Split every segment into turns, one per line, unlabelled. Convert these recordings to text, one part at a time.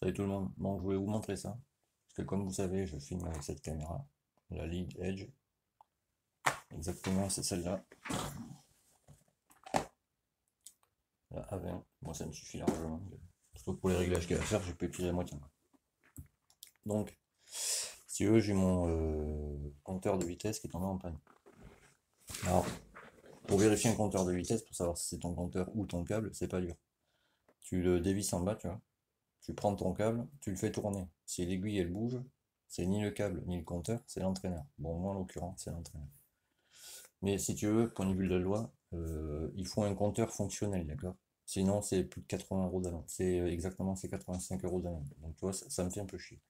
Salut tout le monde. Donc je voulais vous montrer ça. Parce que comme vous savez, je filme avec cette caméra, la Lead Edge. Exactement, c'est celle-là. La A20. Moi ça me suffit largement. Sauf pour les réglages qu'il y a à faire, j'ai pu utiliser la moitié. Donc, si tu veux, j'ai mon compteur de vitesse qui est tombé en panne. Alors, pour vérifier un compteur de vitesse, pour savoir si c'est ton compteur ou ton câble, c'est pas dur. Tu le dévisses en bas, tu vois. Tu prends ton câble, tu le fais tourner. Si l'aiguille elle bouge, c'est ni le câble ni le compteur, c'est l'entraîneur. Bon, moi en l'occurrence, c'est l'entraîneur. Mais si tu veux, point de vue de la loi, il faut un compteur fonctionnel, d'accord? Sinon, c'est plus de 80 euros d'amende. C'est exactement, c'est 85 euros d'amende. Donc, tu vois, ça me fait un peu chier.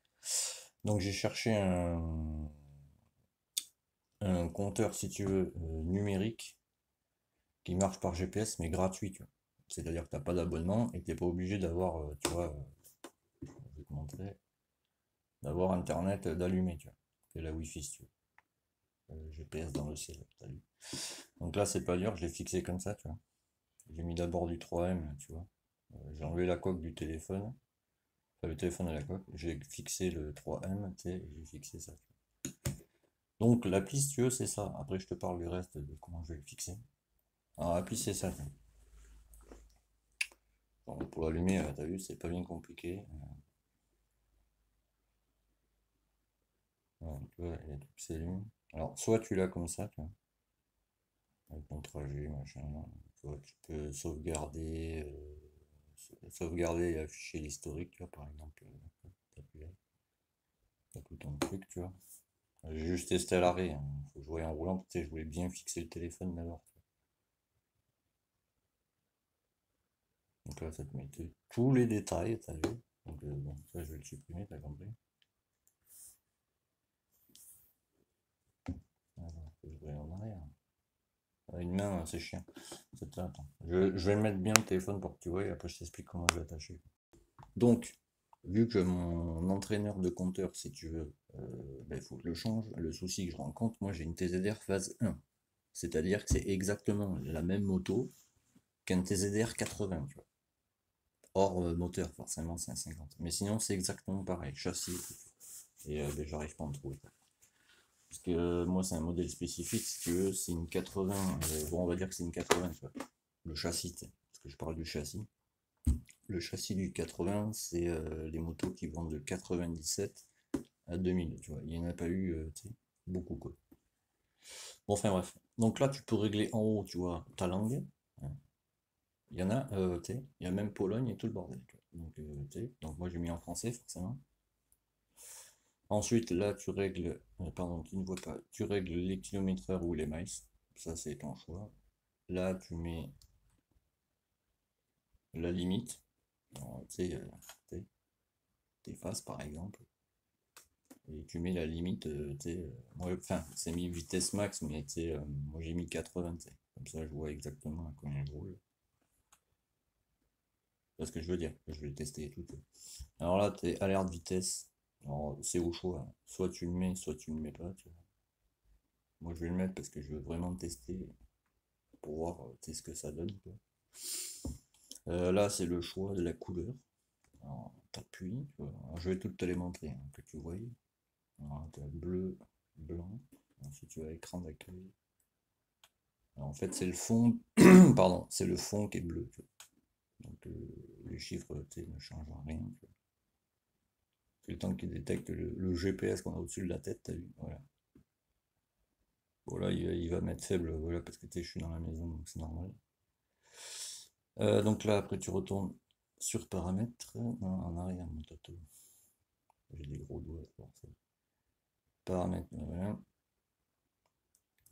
Donc, j'ai cherché un compteur, si tu veux, numérique qui marche par GPS, mais gratuit, tu vois. C'est-à-dire que tu n'as pas d'abonnement et que tu n'es pas obligé d'avoir, tu vois, je vais te montrer, d'avoir Internet d'allumé, tu vois. Et la Wi-Fi, si tu veux. GPS dans le ciel, t'as vu. Donc là, c'est pas dur, je l'ai fixé comme ça, tu vois. J'ai mis d'abord du 3M, tu vois. J'ai enlevé la coque du téléphone, enfin le téléphone à la coque, j'ai fixé le 3M, tu sais, et j'ai fixé ça. Donc l'appli, si tu veux, c'est ça. Après, je te parle du reste de comment je vais le fixer. Alors l'appli, c'est ça. Bon, pour l'allumer, t'as vu, c'est pas bien compliqué. Voilà, tu vois, il y a tout qui s'allume. Alors, soit tu l'as comme ça, tu vois, avec ton trajet, machin. Soit tu peux sauvegarder et afficher l'historique, tu vois, par exemple. T'appuies là, t'as tout ton truc, tu vois. J'ai juste testé à l'arrêt, hein. Faut jouer en roulant, tu sais, je voulais bien fixer le téléphone d'abord. Donc là, ça te met tous les détails, t'as vu. Donc bon, ça je vais le supprimer, t'as compris. Alors, faut que je regarde en arrière. Une main, c'est chiant. Attends. Je vais mettre bien le téléphone pour que tu vois, et après je t'explique comment je vais attacher. Donc, vu que mon entraîneur de compteur, si tu veux, il faut que je le change, le souci que je rencontre, moi j'ai une TZR phase 1. C'est-à-dire que c'est exactement la même moto qu'un TZR 80, tu vois. Hors moteur, forcément, c'est un 50. Mais sinon, c'est exactement pareil, châssis et j'arrive pas à en trouver. Parce que moi, c'est un modèle spécifique, si tu veux, c'est une 80. Bon, on va dire que c'est une 80, tu vois. Le châssis, parce que je parle du châssis. Le châssis du 80, c'est les motos qui vont de 97 à 2000, tu vois. Il n'y en a pas eu, tu sais, beaucoup, quoi. Bon, enfin bref. Donc là, tu peux régler en haut, tu vois, ta langue. Hein. Il y en a, tu sais, il y a même Pologne et tout le bordel. Tu vois. Donc, tu sais, donc moi j'ai mis en français, forcément. Ensuite, là, tu règles, pardon, tu ne vois pas, tu règles les kilomètres ou les miles. Ça, c'est ton choix. Là, tu mets la limite. Tu sais, tes phases, par exemple. Et tu mets la limite, tu sais, moi, enfin, c'est mis vitesse max, mais tu sais, moi j'ai mis 80, tu sais. Comme ça, je vois exactement à combien je roule. C'est ce que je veux dire, je vais le tester et tout. Alors là, t'es alerte vitesse. Alors, c'est au choix. Soit tu le mets, soit tu ne le mets pas. Tu vois. Moi, je vais le mettre parce que je veux vraiment tester pour voir ce que ça donne. Quoi. Là, c'est le choix de la couleur. Alors, t'appuies. Je vais toutes te les montrer, hein, que tu vois. Alors, tu as bleu, blanc. Ensuite, tu as écran d'accueil. En fait, c'est le fond, pardon, c'est le fond qui est bleu. Tu vois. Donc, les chiffres ne changent rien. C'est le temps qu'il détecte le GPS qu'on a au-dessus de la tête, t'as vu. Voilà. Bon, là, il va mettre faible, voilà, parce que je suis dans la maison, donc c'est normal. Donc là, après, tu retournes sur paramètres. Non, en arrière, mon tato. J'ai des gros doigts pour ça. Paramètres, voilà.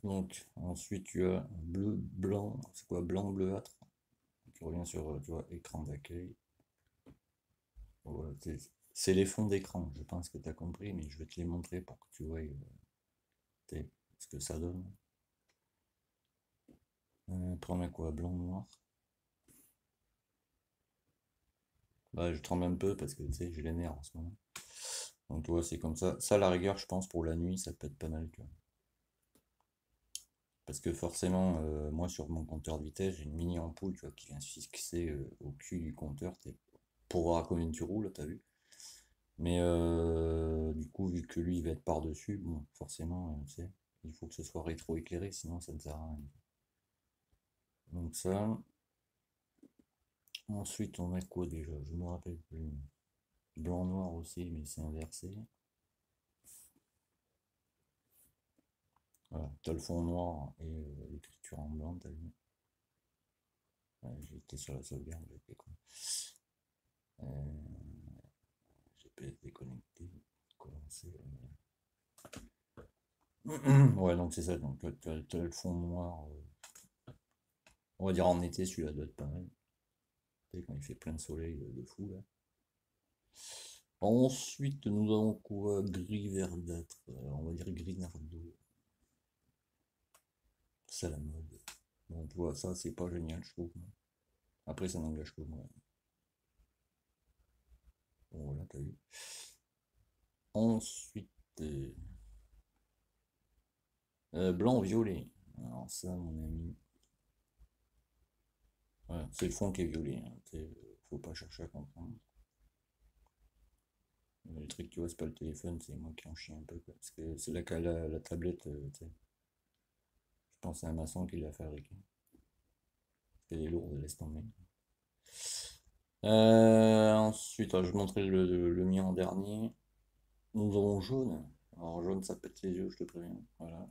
Donc, ensuite, tu as bleu, blanc. C'est quoi, blanc, bleuâtre? Tu reviens sur, tu vois, écran d'accueil. Voilà, c'est les fonds d'écran, je pense que tu as compris, mais je vais te les montrer pour que tu vois ce que ça donne. Après, on a quoi, blanc, noir? Bah, je tremble un peu parce que tu sais, j'ai les nerfs en ce moment. Donc, tu vois, c'est comme ça. Ça, à la rigueur, je pense pour la nuit, ça peut être pas mal, tu vois. Parce que forcément, moi, sur mon compteur de vitesse, j'ai une mini ampoule, tu vois, qui vient se fixer au cul du compteur, pour voir à combien tu roules, t'as vu. Mais du coup, vu que lui, il va être par-dessus, bon, forcément, tu sais, il faut que ce soit rétro-éclairé, sinon ça ne sert à rien. Donc ça. Ensuite, on a quoi déjà? Je me rappelle plus. Blanc-noir aussi, mais c'est inversé. Voilà, t'as le fond noir et l'écriture en blanc, t'as vu? Ouais, j'étais sur la sauvegarde, j'étais con. GPS déconnecté. Commencer. Ouais, donc c'est ça. Donc t'as le fond noir. On va dire en été, celui-là doit être pas mal. Tu sais, quand il fait plein de soleil de fou là. Ensuite, nous avons quoi? Gris verdâtre. On va dire gris nardo. C'est la mode. Donc, tu vois, ça, c'est pas génial, je trouve. Après, ça n'engage que moi. Bon, voilà, t'as vu. Ensuite, blanc-violet. Alors, ça, mon ami. Voilà, c'est le fond qui est violet. Hein, faut pas chercher à comprendre. Le truc, tu vois, c'est pas le téléphone, c'est moi qui en chie un peu, quoi. Parce que c'est là qu'à la tablette, tu sais. Je pense que c'est un maçon qui l'a fabriqué. Elle est lourde, laisse tomber. Ensuite, je vais montrer le mien en dernier. Nous avons jaune. Alors, jaune, ça pète les yeux, je te préviens. Voilà.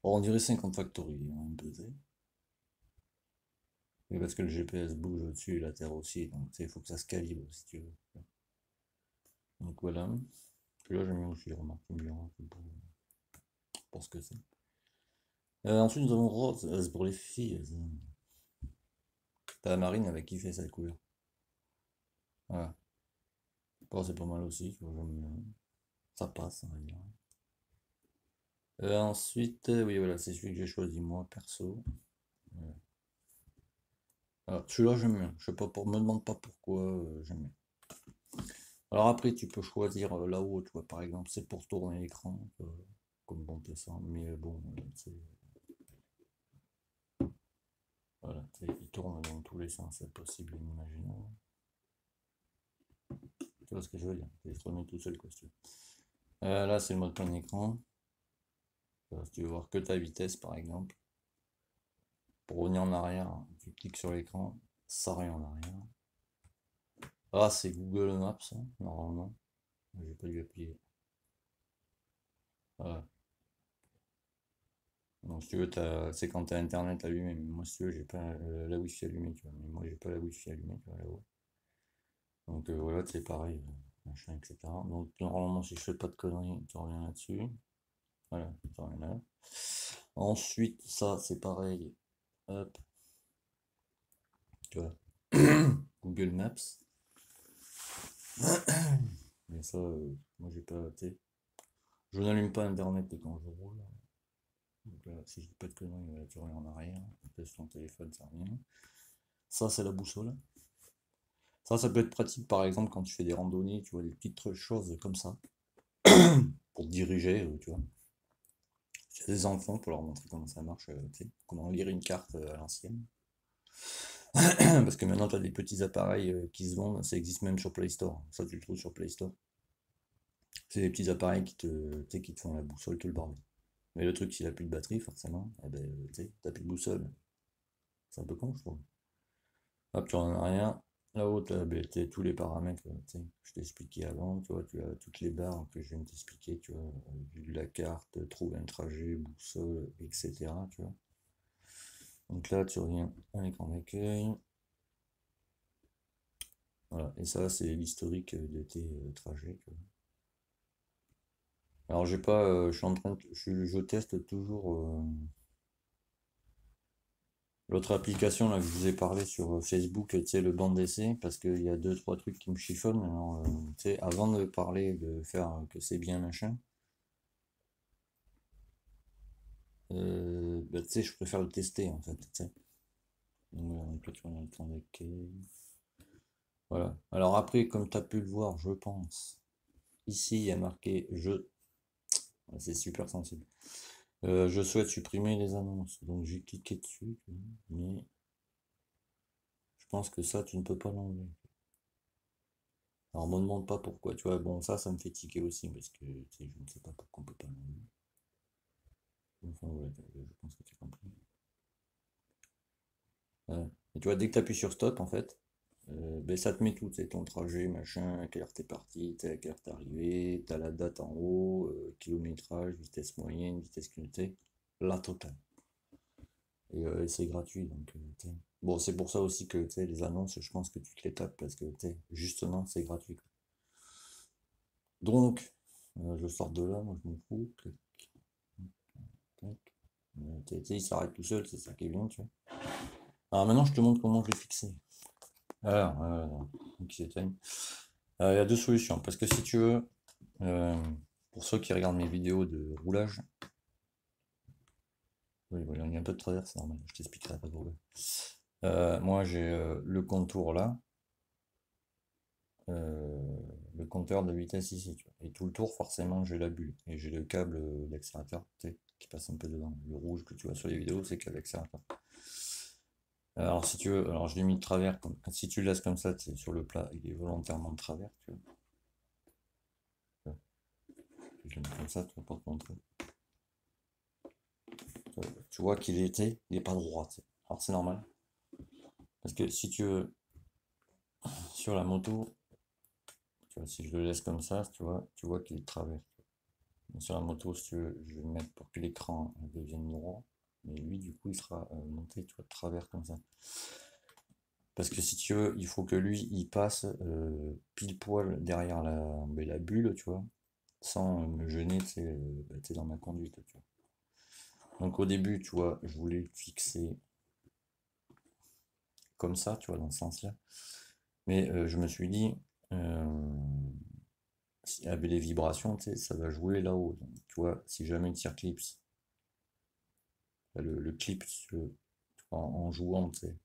Bon, on dirait 50 Factory, hein, un peu, tu sais. Mais parce que le GPS bouge au-dessus et la Terre aussi, donc il faut que ça se calibre si tu veux. Donc voilà. Puis là, j'aime bien aussi, remarque, bien pour ce que c'est. Ensuite, nous avons rose, c'est pour les filles. T'as la marine avec qui fait cette couleur. Voilà. Bon, c'est pas mal aussi, tu vois, j'aime bien. Ça passe, on va dire. Ensuite, oui, voilà, c'est celui que j'ai choisi moi, perso. Voilà. Alors, celui-là, j'aime bien. Je sais pas, me demande pas pourquoi, j'aime bien. Alors après, tu peux choisir là-haut, tu vois, par exemple, c'est pour tourner l'écran, comme bon te semble, mais bon, voilà, il tourne dans tous les sens possibles et inimaginables. Tu vois ce que je veux dire? Il se remet tout seul, quoi, si tu veux. Là, c'est le mode plein écran. Si tu veux voir que ta vitesse, par exemple, pour revenir en arrière, tu cliques sur l'écran, ça revient en arrière. Ah, c'est Google Maps, hein, normalement. J'ai pas dû appuyer. Voilà. Donc, si tu veux, c'est quand tu as internet allumé. Mais moi, si tu veux, j'ai pas la wifi allumée, tu vois. Mais moi, j'ai pas la wifi allumée, tu vois, là-haut. Donc, voilà, c'est pareil, machin, etc. Donc, normalement, si je fais pas de conneries, tu reviens là-dessus. Voilà, tu reviens là. Ensuite, ça, c'est pareil. Hop, tu vois. Google Maps. Mais ça, moi, j'ai pas, tu sais, je n'allume pas internet quand je roule. Donc là, si je dis pas de conneries, tu reviens en arrière. Tu sur ton téléphone, ça revient. Ça, c'est la boussole. Ça peut être pratique par exemple quand tu fais des randonnées, tu vois, des petites choses comme ça, pour te diriger, tu vois. Tu as des enfants pour leur montrer comment ça marche, tu sais, comment lire une carte à l'ancienne. Parce que maintenant, tu as des petits appareils qui se vendent, ça existe même sur Play Store. Ça, tu le trouves sur Play Store. C'est des petits appareils tu sais, qui te font la boussole, tout le bordel. Mais le truc, s'il a plus de batterie, forcément, eh ben, tu sais, t'as plus de boussole. C'est un peu con, je trouve. Hop, tu en as rien. Là-haut, tu as tous les paramètres, tu sais, que je t'ai expliqué avant, tu vois, tu as toutes les barres que je viens de t'expliquer, tu vois, vue de la carte, trouver un trajet, boussole, etc. Tu vois. Donc là, tu reviens à l'écran d'accueil. Voilà, et ça, c'est l'historique de tes trajets. Tu vois. Alors, j'ai pas, je suis en train je teste toujours l'autre application là, que je vous ai parlé sur Facebook, tu sais, le banc d'essai, parce qu'il y a deux, trois trucs qui me chiffonnent. Alors, tu sais, avant de parler, de faire que c'est bien machin, bah, tu sais, je préfère le tester en fait, tu sais. Donc, voilà, donc là, tu regardes le temps d'accueil. Voilà. Alors après, comme tu as pu le voir, je pense, ici, il y a marqué je. C'est super sensible. Je souhaite supprimer les annonces. Donc j'ai cliqué dessus, mais je pense que ça, tu ne peux pas l'enlever. Alors, me demande pas pourquoi, tu vois. Bon, ça me fait tiquer aussi, parce que, tu sais, je ne sais pas pourquoi on peut pas l'enlever. Enfin, ouais, je pense que tu as compris. Ouais. Et tu vois, dès que tu appuies sur stop, en fait, ben, ça te met tout, c'est ton trajet, machin, à quelle heure t'es parti, à quelle heure t'es arrivé, t'as la date en haut, kilométrage, vitesse moyenne, vitesse cumulée, la totale. Et c'est gratuit, donc, tu sais. Bon, c'est pour ça aussi que, tu sais, les annonces, je pense que tu te les tapes, parce que, tu sais, justement, c'est gratuit, quoi. Donc, je sors de là, moi je m'en fous. Tac, tac. Tu sais, il s'arrête tout seul, c'est ça qui est bien, tu vois. Alors maintenant, je te montre comment je l'ai fixé. Alors, donc, il s'éteigne. Il y a deux solutions, parce que si tu veux, euh, pour ceux qui regardent mes vidéos de roulage, oui, voilà, il y a un peu de travers, c'est normal, je t'expliquerai pas de rouler. Moi, j'ai le contour là, euh, le compteur de vitesse ici, tu vois. Et tout le tour, forcément, j'ai la bulle. Et j'ai le câble d'accélérateur, tu sais, qui passe un peu dedans. Le rouge que tu vois sur les vidéos, c'est câble d'accélérateur. Alors, si tu veux, alors je l'ai mis de travers, si tu le laisses comme ça, c'est sur le plat, il est volontairement de travers, tu vois. Je le mets comme ça, tu vois, pour te montrer. Tu vois qu'il était, il est pas droit, tu sais. Alors c'est normal, parce que si tu veux, sur la moto, tu vois, si je le laisse comme ça, tu vois qu'il est de travers. Mais sur la moto, si tu veux, je vais le mettre pour que l'écran devienne droit. Mais lui, du coup, il sera monté, tu vois, de travers comme ça. Parce que si tu veux, il faut que lui, il passe pile poil derrière la bulle, tu vois, sans me gêner, tu sais, dans ma conduite, tu vois. Donc au début, tu vois, je voulais le fixer comme ça, tu vois, dans ce sens-là. Mais je me suis dit, avec les vibrations, tu sais, ça va jouer là-haut. Donc, tu vois, si jamais il tire clips, le clip en jouant, tu sais,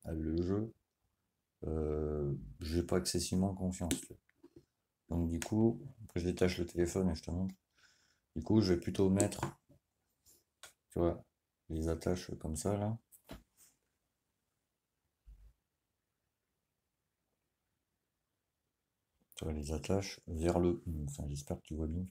avec le jeu, j'ai pas excessivement confiance, tu vois. Donc du coup, après je détache le téléphone et je te montre. Du coup, je vais plutôt mettre, tu vois, les attaches comme ça là. Tu vois, les attaches vers le. Enfin, j'espère que tu vois bien.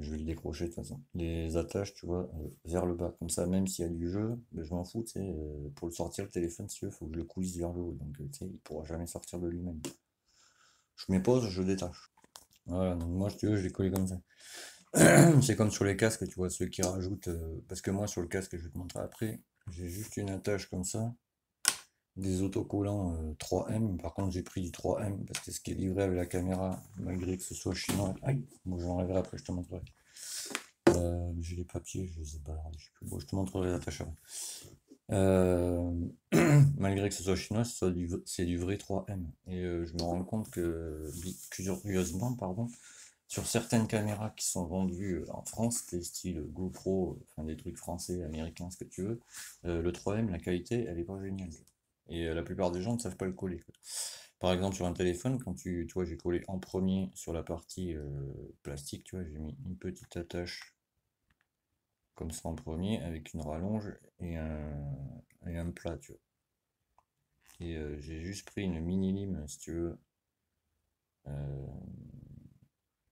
Je vais le décrocher de toute façon. Les attaches, tu vois, vers le bas. Comme ça, même s'il y a du jeu, ben, je m'en fous, tu sais. Pour le sortir, le téléphone, si tu veux, faut que je le coulisse vers le haut. Donc, tu sais, il pourra jamais sortir de lui-même. Je mets pause, je détache. Voilà, donc moi, si tu veux, je l'ai collé comme ça. C'est comme sur les casques, tu vois, ceux qui rajoutent. Parce que moi, sur le casque, je vais te montrer après, j'ai juste une attache comme ça. Des autocollants 3M. Par contre, j'ai pris du 3M parce que ce qui est livré avec la caméra, malgré que ce soit chinois. Aïe, bon, j'enlèverai après, je te montrerai. J'ai les papiers, je sais pas, je sais plus. Bon, je te montrerai l'attache après. Euh, Malgré que ce soit chinois, c'est du vrai 3M. Et je me rends compte que, curieusement, pardon, sur certaines caméras qui sont vendues en France, des styles GoPro, enfin des trucs français, américains, ce que tu veux, le 3M, la qualité, elle est pas géniale. Et la plupart des gens ne savent pas le coller, quoi. Par exemple, sur un téléphone, quand tu vois, j'ai collé en premier sur la partie plastique, tu vois, j'ai mis une petite attache comme ça en premier, avec une rallonge et un plat, tu vois. Et j'ai juste pris une mini lime, si tu veux, euh,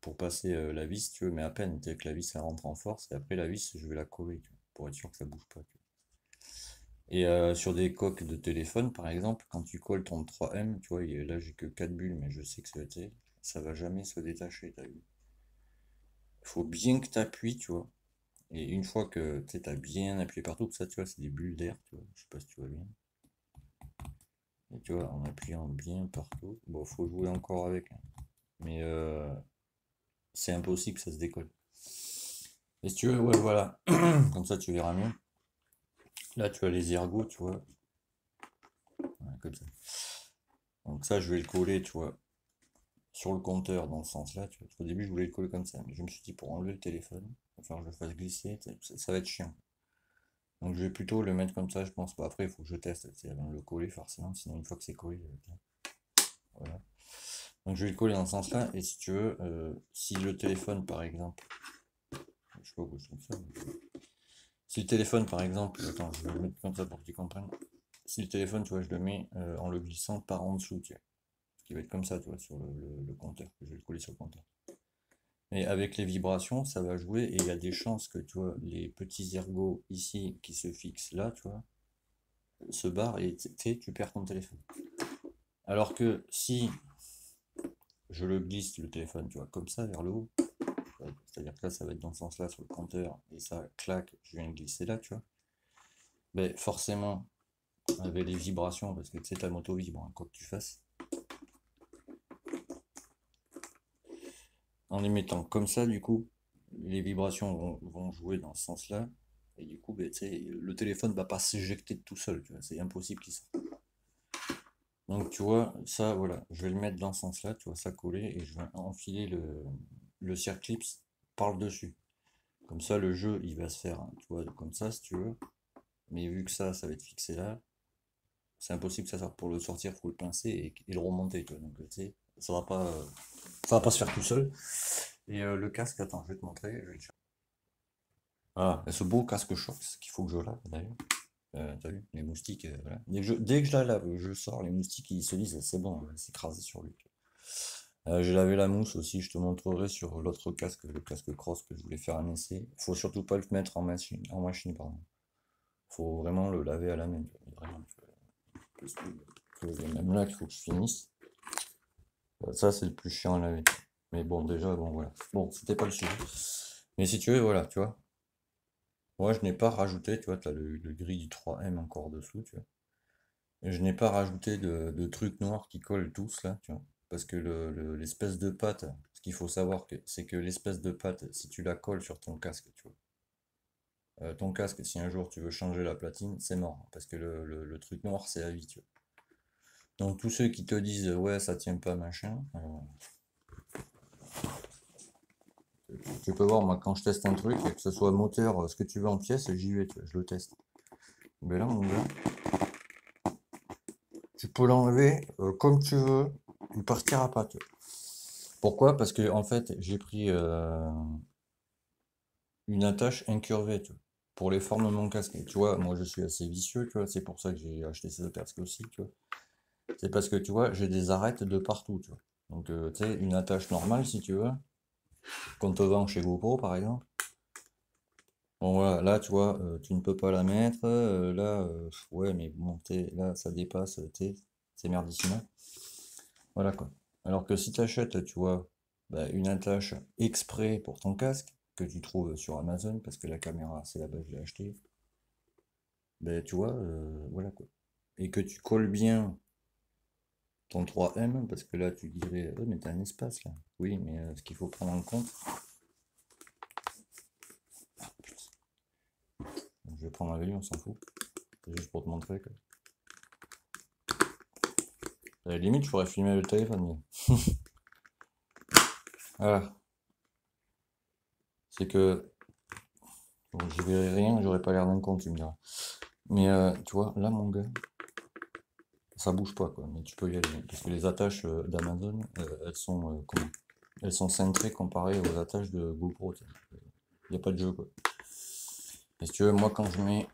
pour passer la vis, si tu veux, mais à peine, dès que la vis elle rentre en force, et après la vis, je vais la coller, tu vois, pour être sûr que ça bouge pas, tu vois. Et sur des coques de téléphone, par exemple, quand tu colles ton 3M, tu vois, là j'ai que 4 bulles, mais je sais que ça va jamais se détacher, t'as vu. Il faut bien que tu appuies, tu vois. Et une fois que tu as bien appuyé partout, ça, tu vois, c'est des bulles d'air, tu vois. Je sais pas si tu vois bien. Et tu vois, en appuyant bien partout, bon, faut jouer encore avec, hein. Mais c'est impossible que ça se décolle. Et si tu veux, ouais, voilà. Comme ça, tu verras mieux. Là, tu as les ergots, tu vois. Voilà, comme ça. Donc ça, je vais le coller, tu vois, sur le compteur dans ce sens-là. Tu vois. Au début, je voulais le coller comme ça, mais je me suis dit, pour enlever le téléphone, il va falloir que je le fasse glisser, ça va être chiant. Donc je vais plutôt le mettre comme ça, je pense pas. Après, il faut que je teste, tu sais, avant de le coller, forcément, sinon une fois que c'est collé, voilà. Donc je vais le coller dans ce sens-là, et si tu veux, si le téléphone, par exemple, je sais pas où je trouve ça, mais si le téléphone, par exemple, attends, je vais le mettre comme ça pour que tu comprennes. Si le téléphone, tu vois, je le mets en le glissant par en dessous, tu vois. qui va être comme ça, tu vois, sur le compteur, que je vais le coller sur le compteur. Et avec les vibrations, ça va jouer, et il y a des chances que, tu vois, les petits ergots ici, qui se fixent là, tu vois, se barrent, et tu perds ton téléphone. Alors que si je le glisse, le téléphone, tu vois, comme ça, vers le haut, c'est-à-dire que là, ça va être dans ce sens-là, sur le compteur, et ça, claque, je viens de glisser là, tu vois, ben forcément, avec les vibrations, parce que tu sais, ta moto vibre, hein, quoi que tu fasses, en les mettant comme ça, du coup, les vibrations vont jouer dans ce sens-là, et du coup, ben, le téléphone va pas s'éjecter de tout seul, tu vois, c'est impossible qu'il sorte. Donc, tu vois, ça, voilà, je vais le mettre dans ce sens-là, tu vois, ça coller, et je vais enfiler le circlips par le dessus. Comme ça, le jeu, il va se faire, hein, tu vois, comme ça, si tu veux. Mais vu que ça va être fixé là, c'est impossible que ça sorte. Pour le sortir, il faut le pincer et le remonter, tu vois. Donc, tu sais, ça va pas se faire tout seul. Et le casque, attends, je vais te montrer. Voilà, et ce beau casque choc, c'est ce qu'il faut que je lave d'ailleurs. T'as vu, les moustiques, voilà. Dès que je la lave, je sors, les moustiques ils se disent c'est bon, on va s'écraser sur lui. J'ai lavé la mousse aussi, je te montrerai sur l'autre casque, le casque cross que je voulais faire un essai. Faut surtout pas le mettre en machine, pardon. Faut vraiment le laver à la main. Vraiment, même là qu'il faut que je finisse. Ça c'est le plus chiant à laver. Mais bon, déjà, bon voilà. Bon, c'était pas le sujet. Mais si tu veux, voilà, tu vois. Moi, je n'ai pas rajouté, tu vois, tu as le gris du 3M encore dessous, tu vois. Et je n'ai pas rajouté de trucs noirs qui collent tous là, tu vois. Parce que l'espèce de pâte, ce qu'il faut savoir, c'est que l'espèce de pâte, si tu la colles sur ton casque, tu vois. Ton casque, si un jour tu veux changer la platine, c'est mort. Parce que le truc noir, c'est la vie, tu vois. Donc tous ceux qui te disent ouais ça tient pas machin, tu peux voir moi quand je teste un truc, que ce soit moteur, ce que tu veux en pièces, j'y vais, tu vois, je le teste. Mais là mon gars, tu peux l'enlever comme tu veux, il partira pas. Tu vois. Pourquoi? Parce que en fait j'ai pris une attache incurvée, tu vois, pour les formes de mon casque. Et, tu vois, moi je suis assez vicieux, tu vois, c'est pour ça que j'ai acheté ce casque aussi, tu vois. C'est parce que tu vois, j'ai des arêtes de partout, tu vois. Donc tu sais, une attache normale si tu veux, qu'on te vend chez GoPro par exemple. Bon voilà, là tu vois, tu ne peux pas la mettre, là, ouais mais bon, là ça dépasse, c'est merdissime. Voilà quoi. Alors que si tu achètes, tu vois, bah, une attache exprès pour ton casque, que tu trouves sur Amazon, parce que la caméra, c'est là-bas que je l'ai acheté, ben tu vois, voilà quoi. Et que tu colles bien ton 3M, parce que là tu dirais, oh, mais t'as un espace là. Oui, mais ce qu'il faut prendre en compte, je vais prendre un vélo, on s'en fout. C'est juste pour te montrer que. À la limite, je pourrais filmer le téléphone. Mais... voilà. C'est que. Bon, j'y verrai rien, j'aurais pas l'air d'un con, tu me diras. Mais tu vois, là mon gars, ça bouge pas quoi, mais tu peux y aller. Parce que les attaches d'Amazon, elles sont comment? Elles sont cintrées comparées aux attaches de GoPro. Il n'y a pas de jeu quoi. Et si tu veux, moi quand je mets.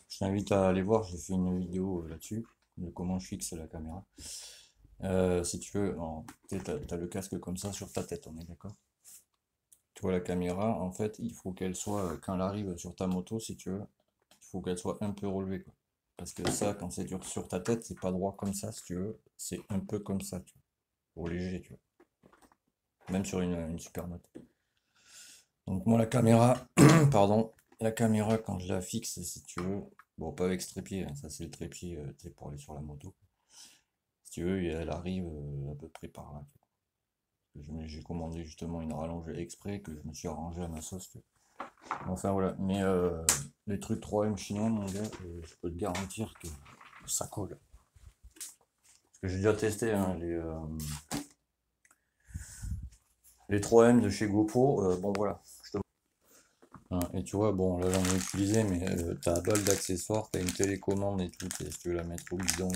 Je t'invite à aller voir, j'ai fait une vidéo là-dessus, de comment je fixe la caméra. Si tu veux, t'as le casque comme ça sur ta tête, on est d'accord? Tu vois la caméra, en fait, il faut qu'elle soit, quand elle arrive sur ta moto, si tu veux, il faut qu'elle soit un peu relevée, quoi. Parce que ça, quand c'est sur ta tête, c'est pas droit comme ça, si tu veux, c'est un peu comme ça, tu vois, pour léger, tu vois. Même sur une super note. Donc moi, la caméra, pardon, la caméra, quand je la fixe, si tu veux, bon, pas avec ce trépied, hein, ça c'est le trépied, tu sais, pour aller sur la moto. Si tu veux, elle arrive à peu près par là. J'ai commandé justement une rallonge exprès que je me suis arrangé à ma sauce. Tu vois. Enfin voilà, mais les trucs 3M chinois, mon gars, je peux te garantir que ça colle. Parce que j'ai déjà testé hein, les 3M de chez GoPro, bon voilà. Hein, et tu vois, bon là j'en ai utilisé, mais t'as balle d'accessoires, t'as une télécommande et tout, et si tu veux la mettre au bidon,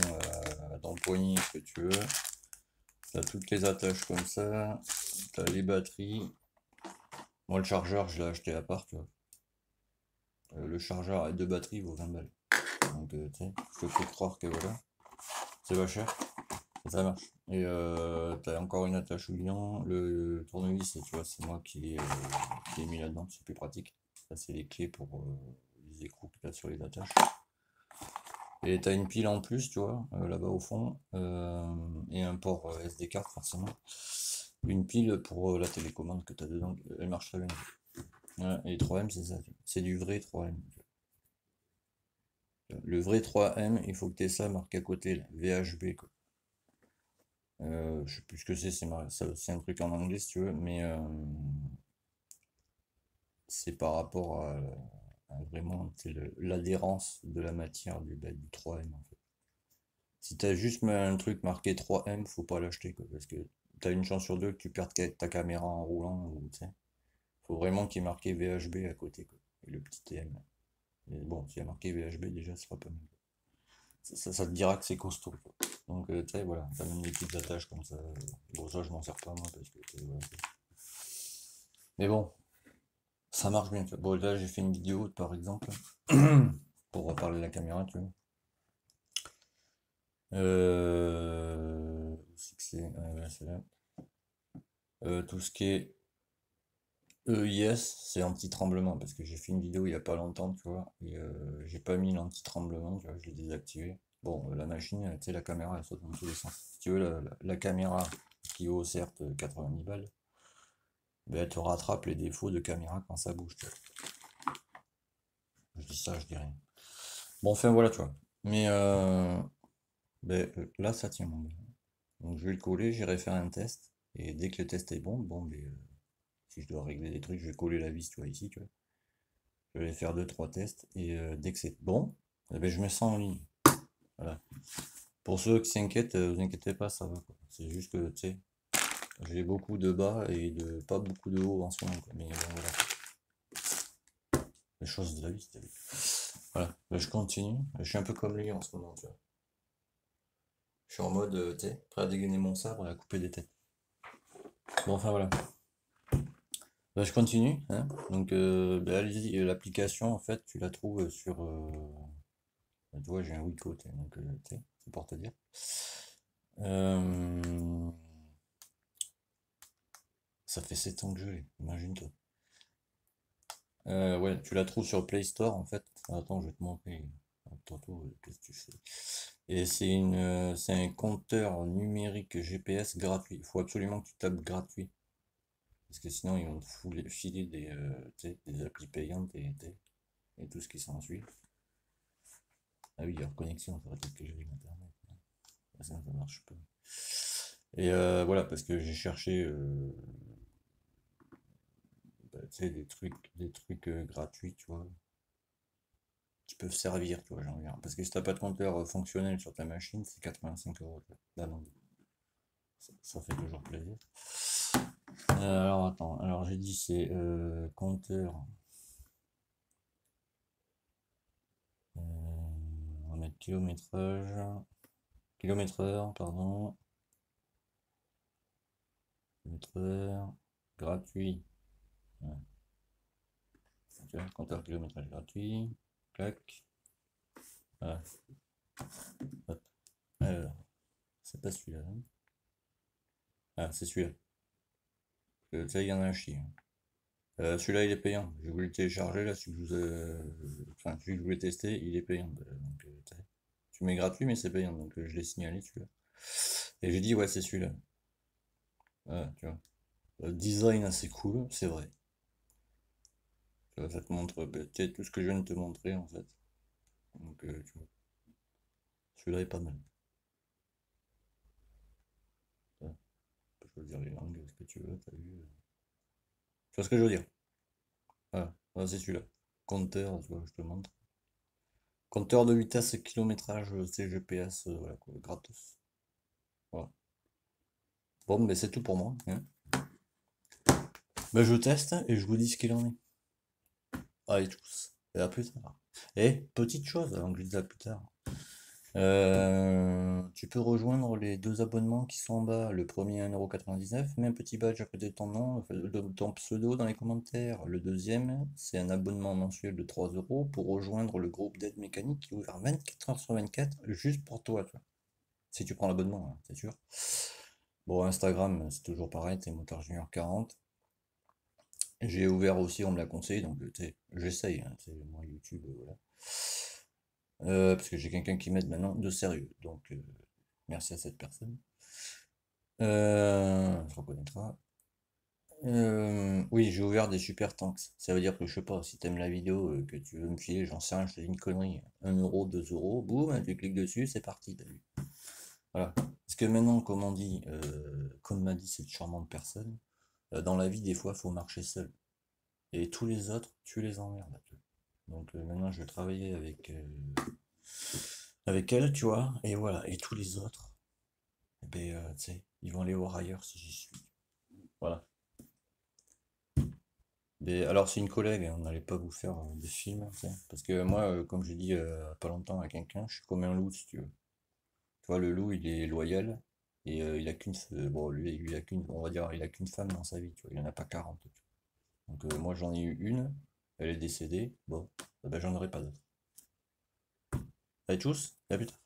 dans le poignet, ce que tu veux. T'as toutes les attaches comme ça, t'as les batteries. Moi le chargeur je l'ai acheté à part, tu vois. Le chargeur avec deux batteries vaut 20 balles. Donc tu sais, je te fais croire que voilà. c'est pas cher, ça marche. Et t'as encore une attache au guidon, le tournevis, tu vois, c'est moi qui l'ai mis là-dedans, c'est plus pratique. Ça, c'est les clés pour les écrous que t'as sur les attaches. Et t'as une pile en plus, tu vois, là-bas au fond, et un port SD card forcément. Une pile pour la télécommande que t'as dedans, elle marche très bien. Voilà, et 3M, c'est ça, c'est du vrai 3M. Le vrai 3M, il faut que tu aies ça marqué à côté, là, VHB, quoi. Je sais plus ce que c'est un truc en anglais si tu veux, mais c'est par rapport à vraiment l'adhérence de la matière du 3M en fait. Si t'as juste un truc marqué 3M, faut pas l'acheter quoi, parce que t'as une chance sur deux que tu perdes ta caméra en roulant, ou tu sais. Faut vraiment qu'il y ait marqué VHB à côté quoi, et le petit TM. Et bon, s'il y a marqué VHB déjà, ce sera pas mal. Ça te dira que c'est costaud, quoi. Donc, tu sais, voilà, t'as même des petites attaches comme ça. Bon, ça, je m'en sers pas moi parce que, voilà. Mais bon, ça marche bien. Tu vois. Bon, là, j'ai fait une vidéo par exemple pour reparler de la caméra, tu vois. C'est là. Tout ce qui est EIS, c'est anti-tremblement parce que j'ai fait une vidéo il y a pas longtemps, tu vois, et j'ai pas mis l'anti-tremblement, tu vois, je l'ai désactivé. Bon, la machine, tu sais, la caméra, elle saute dans tous les sens. Si tu veux, la caméra qui vaut certes 90 balles, ben, elle te rattrape les défauts de caméra quand ça bouge, tu vois. Je dis ça, je dis rien. Bon, enfin voilà, tu vois. Mais ben, là, ça tient, mon gars. Donc je vais le coller, j'irai faire un test, et dès que le test est bon, bon, ben, si je dois régler des trucs, je vais coller la vis, tu vois, ici, tu vois. Je vais faire 2-3 tests et dès que c'est bon, eh ben, je me sens en ligne. Voilà. Pour ceux qui s'inquiètent, vous inquiétez pas, ça va, quoi. C'est juste que, tu sais, j'ai beaucoup de bas et pas beaucoup de haut en ce moment, quoi. Mais bon, voilà. Les choses de la vie, c'est voilà. Ben, je continue. Je suis un peu comme lui en ce moment, tu vois. Je suis en mode, tu sais, prêt à dégainer mon sabre et à couper des têtes. Bon, enfin voilà. Ben, je continue, hein. Donc, ben, allez-y, l'application, en fait, tu la trouves sur... tu vois, j'ai un Wiko, donc, tu sais, c'est pour te dire. Euh, Ça fait 7 ans que je l'ai, imagine-toi. Ouais, tu la trouves sur Play Store en fait. Attends, je vais te montrer tantôt qu'est-ce que tu fais. Et c'est un compteur numérique GPS gratuit. Il faut absolument que tu tapes gratuit. Parce que sinon, ils vont te filer tu sais, des applis payantes et tout ce qui s'ensuit. Ah oui, leur connexion, ça aurait peut-être que j'ai Internet. Ça marche pas. Et voilà, parce que j'ai cherché bah, tu sais, des trucs gratuits, tu vois, qui peuvent servir, tu vois, j'en reviens. Parce que si t'as pas de compteur fonctionnel sur ta machine, c'est 85 € d'amende. Ça fait toujours plaisir. Alors attends, alors j'ai dit c'est compteur. On va mettre kilométrage. Kilomètre-heure, pardon. Kilomètre-heure. Gratuit. Ouais. Tu vois, compteur kilométrage gratuit. Clac. Voilà. Hop. Alors, c'est pas celui-là. Hein. Ah, c'est celui-là. Ça, il y en a un chier. Celui-là, il est payant. Je voulais le télécharger, là, enfin, celui que je voulais tester, il est payant. Donc, tu mets gratuit, mais c'est payant. Donc, je l'ai signalé, celui-là. Et j'ai dit, ouais, c'est celui-là. Voilà, tu vois. Design assez cool, c'est vrai. Tu vois, ça te montre peut-être tout ce que je viens de te montrer, en fait. Donc, tu vois. Celui-là est pas mal. Tu vois, tu peux choisir les langues, ce que tu veux, t'as vu. Tu vois ce que je veux dire? Voilà, voilà, c'est celui-là. Compteur, tu vois, je te montre. Compteur de vitesse et kilométrage CGPS, voilà quoi, gratos. Voilà. Bon, mais c'est tout pour moi. Hein. Ben, je teste et je vous dis ce qu'il en est. Allez tous. Et à plus tard. Et petite chose, avant que je dise à plus tard. Tu peux rejoindre les deux abonnements qui sont en bas. Le premier 1,99 €, mets un petit badge à côté de ton nom, de ton pseudo dans les commentaires. Le deuxième, c'est un abonnement mensuel de 3 € pour rejoindre le groupe d'aide mécanique qui est ouvert 24 h sur 24 juste pour toi. Si tu prends l'abonnement, hein, c'est sûr. Bon, Instagram, c'est toujours pareil, c'est Motard Junior 40. J'ai ouvert aussi, on me l'a conseillé, donc tu sais, j'essaye, hein, c'est moi YouTube, voilà. Parce que j'ai quelqu'un qui m'aide maintenant de sérieux, donc merci à cette personne. Je reconnaîtra. Oui, j'ai ouvert des super tanks. Ça veut dire que je sais pas, si t'aimes la vidéo, que tu veux me filer, j'en sais rien, je te dis une connerie. 1 euro, 2 euros, boum, tu cliques dessus, c'est parti, t'as vu. Voilà. Parce que maintenant, comme on dit, comme m'a dit cette charmante personne, dans la vie, des fois, faut marcher seul. Et tous les autres, tu les emmerdes. Donc maintenant, je vais travailler avec elle, tu vois, et voilà. Et tous les autres, eh ben, tu sais, ils vont aller voir ailleurs si j'y suis. Voilà. Alors, c'est une collègue, on n'allait pas vous faire des films, tu sais. Parce que moi, comme j'ai dit pas longtemps à quelqu'un, je suis comme un loup, si tu veux. Tu vois, le loup, il est loyal, et il a qu'une, bon, lui, il a qu'une, on va dire, il a qu'une femme dans sa vie, tu vois. Il en a pas 40. Tu vois. Donc, moi, j'en ai eu une, elle est décédée, bon, eh ben, j'en aurai pas d'autres. Allez, tchuss, à plus tard.